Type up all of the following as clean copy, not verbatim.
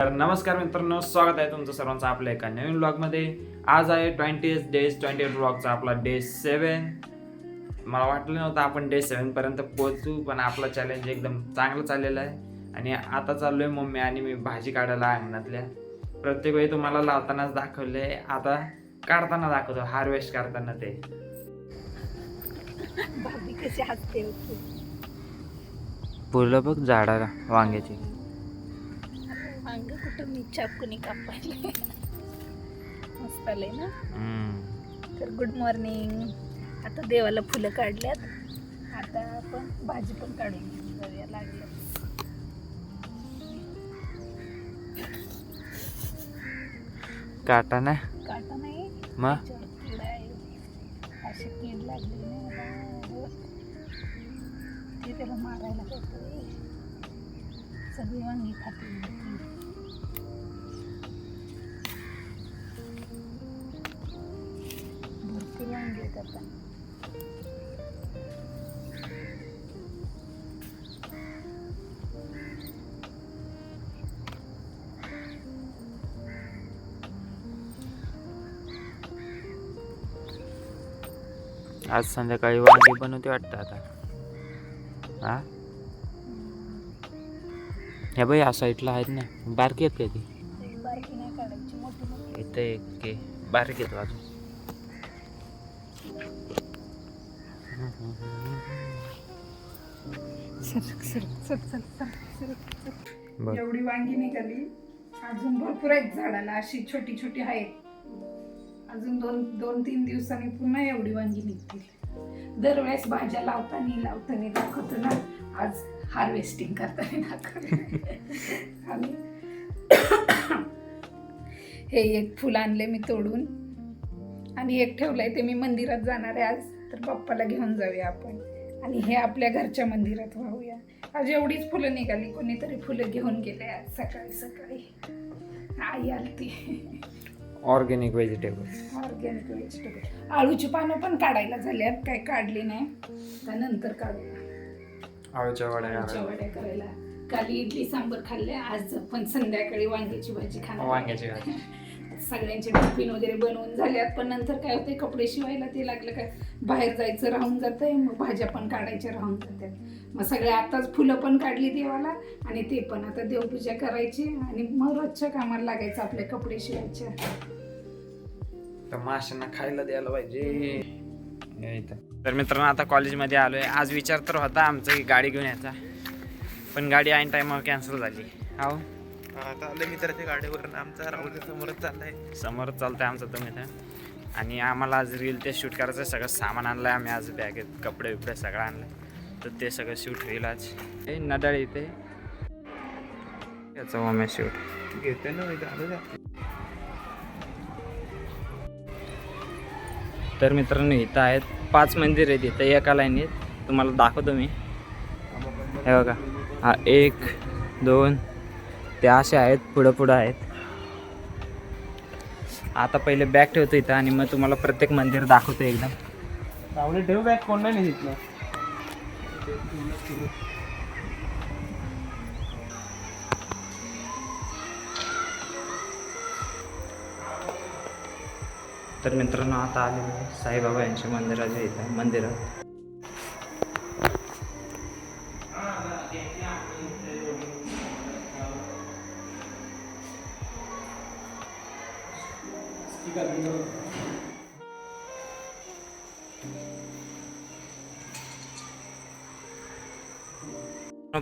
तर नमस्कार मित्रांनो, स्वागत आहे तुमचं सर्वांचं आपल्या एका नवीन व्लॉगमध्ये. आज आहे 28 व्लॉगचा आपला डे 7. मला वाटलं नव्हतं आपण डे 7 पर्यंत पोहोचू, पण आपला चॅलेंज एकदम चांगलं चाललेलं आहे. आणि आता चाललोय मम्मी आणि मी भाजी काढायला अंगणातल्या. प्रत्येक वेळी तुम्हाला लावतानाच दाखवले, आता काढताना दाखवतो, हार्वेस्ट करताना. ते भाभी कशी हसते होती. फुलं बघ झाडाला वांग्याची. वांग कुठं मी चाकूनी कापायले. मस्त आलंय ना. तर गुड मॉर्निंग. आता देवाला फुलं काढल्यात, आता आपण भाजी पण काढून जाऊया लागलं. काटा ना काटा नाही मग त्याच्यावर कीड आहे. अशी कीड लागली नाही मला. ते त्याला मारायला काहीतरी. सगळी वांगी खाते. भरपूर वांगी आहेत आता. आज संध्याकाळी वांगी बनवते वाटतं आता. हा ह्या बाई या साईडला आहेत ना, बारकी आहेत का ती? बारकी नाही काढायची, मोठी मोठी. इथं एक बारीक येतो अजून. बघ. एवढी वांगी निघाली. अजून भरपूर आहेत झाडाला, अशी छोटी छोटी आहेत. अजून दोन तीन दिवसांनी पुन्हा एवढी वांगी निघतील. दरवेळेस भाज्या लावताना दाखवतो ना, आज हार्वेस्टिंग करताना दाखवतो. आणि हे एक फुल आणले मी तोडून, आणि एक ठेवलंय ते मी मंदिरात जाणार आहे आज, तर बाप्पाला घेऊन जाऊया आपण. आणि हे आपल्या घरच्या मंदिरात वाहूया. आज एवढीच फुलं निघाली, कोणीतरी फुलं घेऊन गेले आज सकाळी सकाळी. आई आलती. Organic vegetable. Organic vegetable. आळूची पानं पण काढायला झाल्यात, काय काढली नाही, त्यानंतर काढूया. आळूच्या आळूच्या वड्या करायला. काल इडली सांबर खाल्ले, आज पण संध्याकाळी वांग्याची भाजी खाणार. वांग्याची भाजी. सगळ्यांचे टिफिन वगैरे बनवून झाल्यात, पण नंतर काय होते, कपडे शिवायला ते लागलं काय, बाहेर जायचं राहून जातंय, मग भाज्या पण काढायच्या राहून जातात. मग सगळे आताच फुलं पण काढली देवाला, आणि ते पण आता देवपूजा करायची, आणि मग रोजच्या कामाला लागायचं, आपले कपडे शिवायचे. तर माशांना खायला द्यायला पाहिजे. तर मित्रांनो, आता कॉलेजमध्ये आलोय. आज विचार तर होता आमचं की गाडी घेऊन यायचा, पण गाडी ऐन टायमावर कॅन्सल झाली. हो, आता आलं मित्राच्या गाडीवर, आमचा राहुल समोरच चाललाय. समोरच चालतंय आमचं तुम्ही तर. आणि आम्हाला आज रील ते शूट करायचं सगळं सामान आणलंय आम्ही. आज बॅगेत कपडे बिपडे सगळं आणलंय, तर ते सगळं शूट होईल आज. हे नडाळ इथे याचा मग शूट घेते ना झालं. तर मित्रांनो, इथं आहेत 5 मंदिर आहेत इथं एका लाईनीत. तुम्हाला दाखवतो मी. हे बघा, हा 1 2 ते असे आहेत, पुढं आहेत. आता पहिले बॅग ठेवतो इथं, आणि मग तुम्हाला प्रत्येक मंदिर दाखवतो एकदम. राहुल ठेव बॅग, कोण नाही घेतलं. तर मित्रांनो, आता आलेलो आहे साईबाबा यांच्या मंदिराच्या इथं मंदिरात.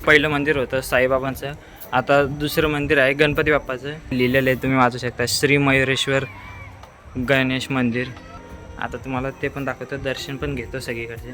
पहिलं मंदिर होतं साईबाबांचं. आता दुसरं मंदिर आहे गणपती बाप्पाचं. लिहिलेलं आहे, तुम्ही वाचू शकता, श्री मयुरेश्वर गणेश मंदिर. आता तुम्हाला ते पण दाखवतो, दर्शन पण घेतो सगळीकडचे.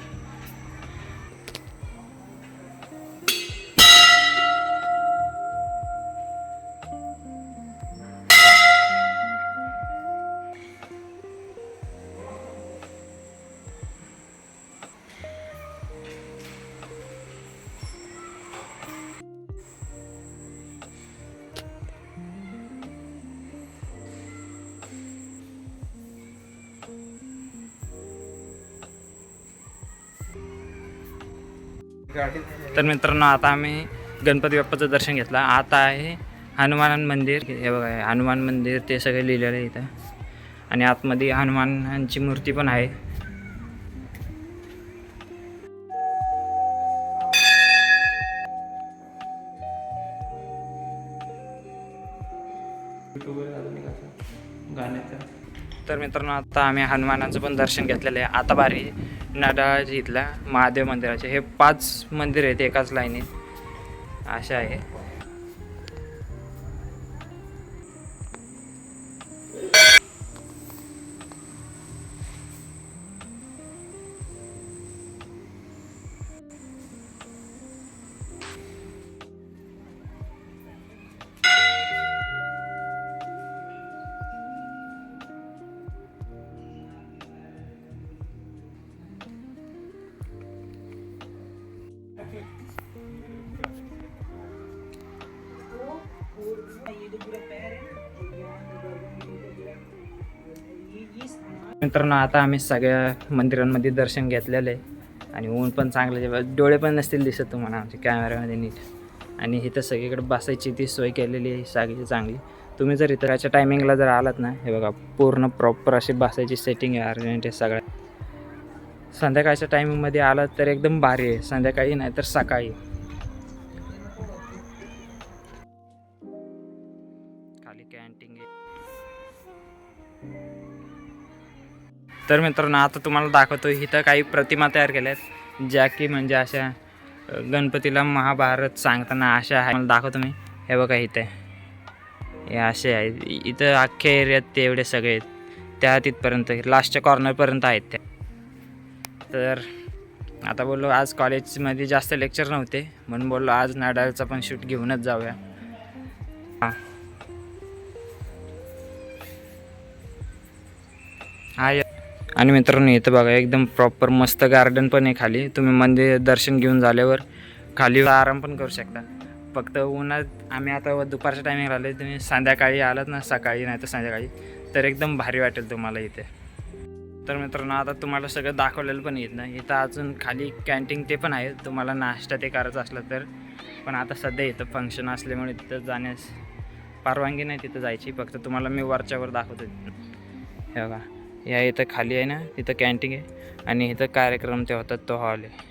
तर मित्रांनो, आता आम्ही गणपती बाप्पाचं दर्शन घेतलं. आता आहे हनुमान मंदिर हे बघा, हे हनुमान मंदिर ते सगळे लिहिलेलं आहे इथं. आणि आतमध्ये हनुमानांची मूर्ती पण आहे. तर मित्रांनो आता आम्ही हनुमानाचं पण दर्शन घेतलेलं आहे. आता बारी नाडाळ इथल्या महादेव मंदिराचे. हे 5 मंदिर आहेत एकाच लाईनीत असे आहे. मित्रांनो आता आम्ही सगळ्या मंदिरांमध्ये दर्शन घेतलेलं आहे आणि ऊन पण चांगलं, डोळे पण नसतील दिसत तुम्हाला आमच्या कॅमेऱ्यामध्ये नीट. आणि इथं सगळीकडे बसायची ती सोय केलेली आहे सगळी चांगली. तुम्ही जर इथं टायमिंगला जर आलात ना, हे बघा पूर्ण प्रॉपर अशी बसायची सेटिंग आहे अर्जंट आहे सगळ्या. संध्याकाळच्या टायमिंगमध्ये आलात तर एकदम भारी आहे, संध्याकाळी नाही तर सकाळी. खाली कॅन्टीन आहे. तर मित्रांनो आता तुम्हाला दाखवतो इथं काही प्रतिमा तयार केल्या आहेत ज्या की म्हणजे अशा गणपतीला महाभारत सांगताना अशा आहे. मला दाखवतो मी. हे बघा इथे हे असे आहेत. इथं अख्ख्या एरियात ते एवढे सगळे आहेत त्या तिथपर्यंत लास्टच्या कॉर्नरपर्यंत आहेत त्या. तर आता बोललो आज कॉलेजमध्ये जास्त लेक्चर नव्हते म्हणून बोललो आज नाडाळचा पण शूट घेऊनच जाऊया. हां आणि मित्रांनो इथं बघा एकदम प्रॉपर मस्त गार्डन पण आहे खाली. तुम्ही मंदिर दर्शन घेऊन झाल्यावर खाली आराम पण करू शकता. फक्त उन्हात आम्ही आता दुपारच्या टायमिंग आलो. तुम्ही संध्याकाळी आलात ना, सकाळी नाही तर संध्याकाळी, तर एकदम भारी वाटेल तुम्हाला इथे. तर मित्रांनो आता तुम्हाला सगळं दाखवलेलं पण येत नाही. इथं अजून खाली कॅन्टीन ते पण आहे तुम्हाला नाश्ता ते करायचं असलं तर. पण आता सध्या इथं फंक्शन असल्यामुळे तिथं जाण्यास परवानगी नाही तिथं जायची. फक्त तुम्हाला मी वरच्यावर दाखवतो. हे बघा या इथं खाली आहे ना, तिथं कॅन्टीन आहे आणि इथं कार्यक्रम ते होतात तो हॉल आहे.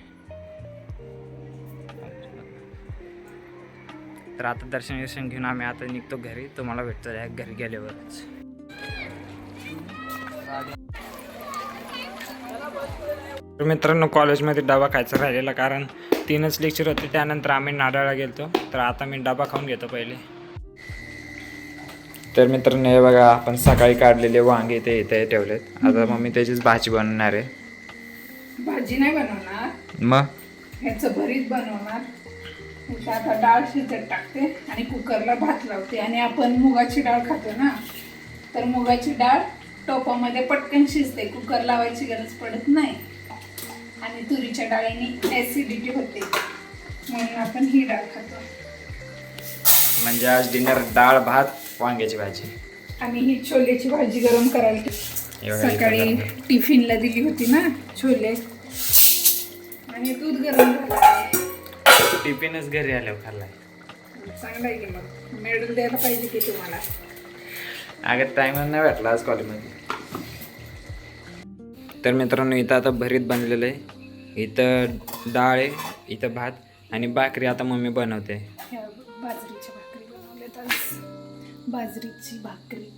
तर आता दर्शन घेऊन आम्ही आता निघतो घरी. तुम्हाला भेटतो घरी गेल्यावरच. मित्रांनो कॉलेजमध्ये डबा खायचा राहिलेला कारण 3च लेक्चर होते. त्यानंतर आम्ही नाडाळला गेलतो. तर आता मी डबा खाऊन घेतो पहिले. तर मित्रांनो हे बघा आपण सकाळी काढलेले वांगे ते इथे ठेवलेत. आता मम्मी त्याचीच भाजी बनवणार आहे. भाजी नाही बनवणार, मग ह्याचं भरीत बनवणार. इथं आता डाळ शिजत टाकते आणि कुकरला भात लावते. आणि आपण मुगाची डाळ खातो ना, तर मुगाची डाळ टोपामध्ये पटकन शिजते, कुकर लावायची गरज पडत नाही. आणि तुरीच्या डाळीने ॲसिडिटी होते म्हणून आपण ही डाळ खातो. म्हणजे आज डिनर डाळ भात वांग्याची भाजी. आणि ही छोलेची भाजी गरम करायला सकाळी टिफिनला दिली होती ना छोले, आणि दूध गरम झालं. टिफिनच घरी आल्यावर खाल्लाय. चांगला आहे की मग मेडल द्यायला पाहिजे की तुम्हाला. अगं टायमच नाही भेटला आज कॉलेजमध्ये. तर मित्रांनो इथं आता भरीत बनलेलं आहे. इथं डाळ आहे, इथं भात आणि भाकरी आता मम्मी बनवते. बाजरीच्या भाकरी बनवल्यात आज. बाजरीची भाकरी,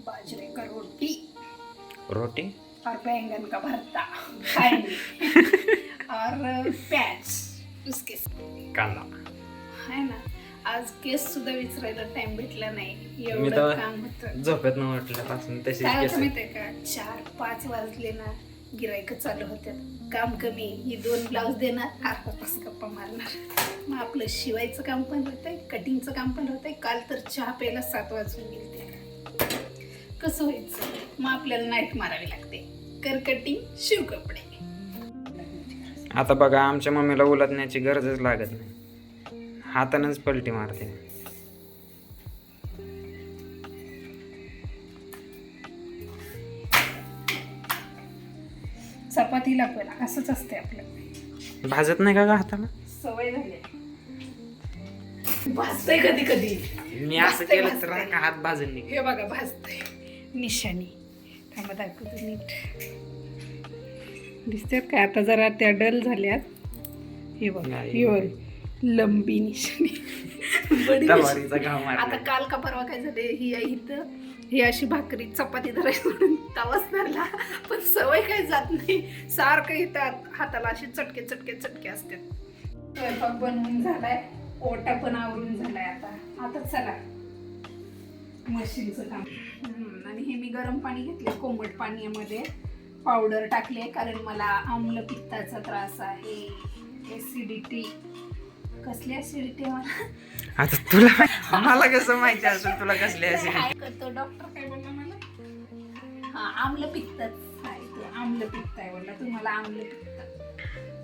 बाजरे का रोटी रोटी और बैंगन का भरता खाएंगे और प्याज उसके कांदा है ना. आज केस सुद्धा विचारायला टाइम भेटला नाही, मी एवढं तर काम होतं. झोपेत न म्हटल्यापासून तशीच काय केस होतं माहितीये का, 4-5 वाजले ना, गिरायक चालू होते, काम कमी, ही 2 ब्लाऊज देणार, अर्धा तास गप्पा मारणार. मग आपलं शिवायचं काम पण होतंय, कटिंगचं काम पण होतंय. काल तर चहा प्यायला 7 वाजून गेले. कसं व्हायचं, मग आपल्याला नाईट मारावी लागते. कर कटिंग, शिव कपडे. आता बघा आमच्या मम्मीला उलटण्याची गरजच लागत नाही, हातानंच पलटी मारते. चपातीला पण असंच असते आपलं. भाजत नाही का ग हाताला? सवय झाली. भाजतंय कधी कधी. मी असं भाजतंय, केलं तर भाजतंय. का हात भाजून निघ. हे बघा भाजतंय निशाणी. थांबा दाखवतो नीट. दिसतात का आता जरा त्या डल झाल्यात. हे बघा नाही. हे बघ लंबी निशाणी. बडी निशाणी. तलवारीचा घाव आता मारला. काल का परवा काय झाले ही आहे इथं ही अशी भाकरी चपाती धरायची म्हणून तवाच धरला पण सवय काही जात नाही. सारखं इथं हाताला असे चटके चटके चटके असतात. स्वयंपाक बनवून झालाय. ओटा पण आवरून झालाय. आता चला मशीनचं काम. आणि हे मी गरम पाणी घेतले कोमट पाण्यामध्ये पावडर टाकले कारण मला आम्ल पित्ताचा त्रास आहे. ऍसिडिटी. कसली ऍसिडिटी मला आता तुला मला कसं माहिती असेल तुला कसली असेल. तो डॉक्टर काय बोलला मला हा आम्लपित्तच आहे ते आम्लपित्त आहे बोलला तुम्हाला आम्लपित्त.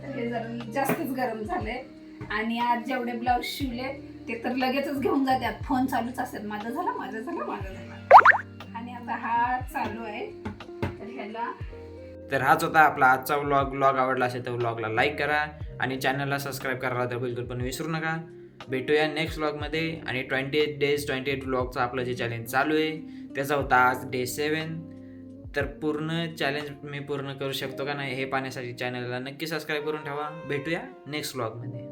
तर हे जरा जास्तच गरम झाले आणि आज जेवढे ब्लाऊज शिवले ते तर लगेचच घेऊन जातात. फोन चालूच असतात माझं झालं माझं झालं माझं झालं आणि आता हा चालू आहे. तर ह्याला तर हाच होता आपला आजचा व्लॉग आवडला असेल तर व्लॉगला लाईक करा आणि चॅनलला सबस्क्राईब करायला तर बिलकुल पण विसरू नका. भेटूया नेक्स्ट व्लॉगमध्ये. आणि 28 days 28 व्लॉगचं आपलं जे चॅलेंज चालू आहे त्याचा होता आज डे 7. तर पूर्ण चॅलेंज मी पूर्ण करू शकतो का नाही हे पाहण्यासाठी चॅनलला नक्की सबस्क्राईब करून ठेवा. भेटूया नेक्स्ट व्लॉगमध्ये.